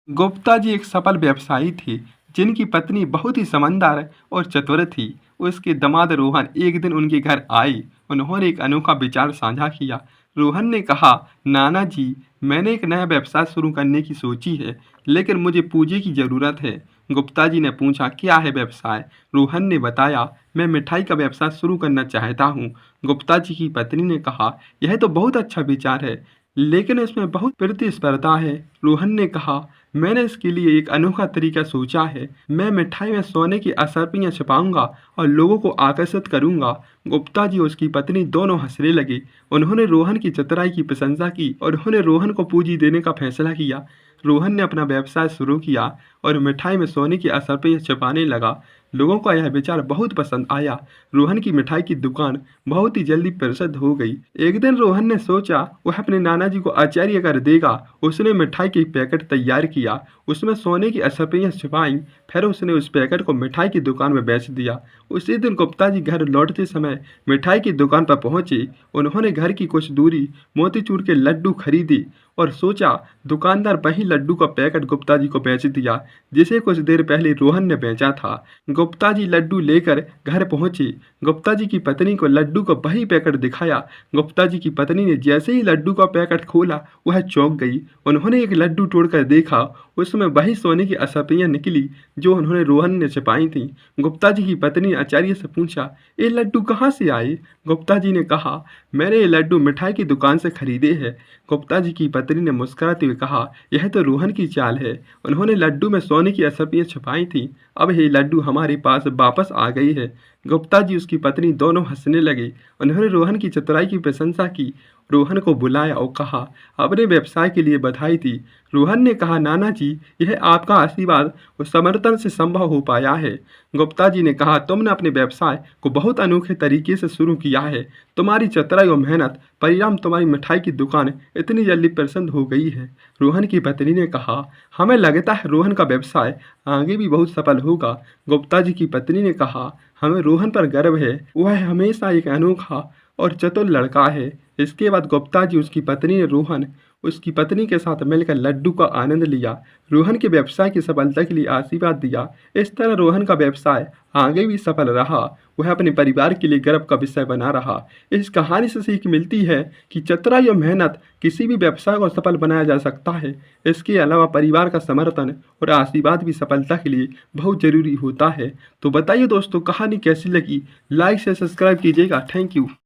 गुप्ता जी एक सफल व्यवसायी थे जिनकी पत्नी बहुत ही समझदार और चतुर थी। उसके दामाद रोहन एक दिन उनके घर आए। उन्होंने एक अनोखा विचार साझा किया। रोहन ने कहा, नाना जी, मैंने एक नया व्यवसाय शुरू करने की सोची है, लेकिन मुझे पूंजी की ज़रूरत है। गुप्ता जी ने पूछा, क्या है व्यवसाय? रोहन ने बताया, मैं मिठाई का व्यवसाय शुरू करना चाहता हूँ। गुप्ता जी की पत्नी ने कहा, यह तो बहुत अच्छा विचार है, लेकिन इसमें बहुत प्रतिस्पर्धा है। रोहन ने कहा, मैंने इसके लिए एक अनोखा तरीका सोचा है। मैं मिठाई में सोने की असरपियाँ छिपाऊंगा और लोगों को आकर्षित करूंगा। गुप्ता जी और उसकी पत्नी दोनों हंसने लगे। उन्होंने रोहन की चतुराई की प्रशंसा की और उन्होंने रोहन को पूंजी देने का फैसला किया। रोहन ने अपना व्यवसाय शुरू किया और मिठाई में सोने की असरपियाँ छिपाने लगा। लोगों को यह विचार बहुत पसंद आया। रोहन की मिठाई की दुकान बहुत ही जल्दी प्रसिद्ध हो गई। एक दिन रोहन ने सोचा वह अपने नाना जी को आश्चर्य कर देगा। उसने मिठाई के पैकेट तैयार किया, उसमें सोने की असरपियाँ छिपाई, फिर उसने उस पैकेट को मिठाई की दुकान में बेच दिया। उसी दिन गुप्ता जी घर लौटते समय मिठाई की दुकान पर पहुंचे। उन्होंने घर की कुछ दूरी मोतीचूर के लड्डू खरीदे और सोचा दुकानदार वही लड्डू का पैकेट गुप्ता जी को बेच दिया जिसे कुछ देर पहले रोहन ने बेचा था। गुप्ता जी लड्डू लेकर घर पहुंचे। गुप्ता जी की पत्नी को लड्डू का वही पैकेट दिखाया। गुप्ता जी की पत्नी ने जैसे ही लड्डू का पैकेट खोला, वह चौंक गई। उन्होंने एक लड्डू तोड़कर देखा, उसमें वही सोने की असरपियाँ निकली जो उन्होंने रोहन ने छिपाई थीं। गुप्ता जी की पत्नी ने आचार्य से पूछा, ये लड्डू कहाँ से आए? गुप्ता जी ने कहा, मैंने ये लड्डू मिठाई की दुकान से खरीदे हैं। गुप्ता जी की पत्नी ने मुस्कुराते हुए कहा, यह तो रोहन की चाल है। उन्होंने लड्डू में सोने की असरपियाँ छिपाई थीं। अब ये लड्डू हमारे पास वापस आ गई है। गुप्ता जी उसकी पत्नी दोनों हंसने लगे। उन्होंने रोहन की चतुराई की प्रशंसा की, रोहन को बुलाया और कहा, अपने व्यवसाय के लिए बधाई दी। रोहन ने कहा, नाना जी, यह आपका आशीर्वाद और समर्थन से संभव हो पाया है। गुप्ता जी ने कहा, तुमने अपने व्यवसाय को बहुत अनोखे तरीके से शुरू किया है। तुम्हारी चतुराई और मेहनत परिणाम तुम्हारी मिठाई की दुकान इतनी जल्दी प्रसिद्ध हो गई है। रोहन की पत्नी ने कहा, हमें लगता है रोहन का व्यवसाय आगे भी बहुत सफल होगा। गुप्ता जी की पत्नी ने कहा, हमें रोहन पर गर्व है। वह हमेशा एक अनोखा और चतुर लड़का है। इसके बाद गुप्ता जी उसकी पत्नी ने रोहन उसकी पत्नी के साथ मिलकर लड्डू का आनंद लिया। रोहन के व्यवसाय की सफलता के लिए आशीर्वाद दिया। इस तरह रोहन का व्यवसाय आगे भी सफल रहा। वह अपने परिवार के लिए गर्व का विषय बना रहा। इस कहानी से सीख मिलती है कि चतुराई और मेहनत किसी भी व्यवसाय को सफल बनाया जा सकता है। इसके अलावा परिवार का समर्थन और आशीर्वाद भी सफलता के लिए बहुत जरूरी होता है। तो बताइए दोस्तों, कहानी कैसी लगी? लाइक से सब्सक्राइब कीजिएगा। Thank you.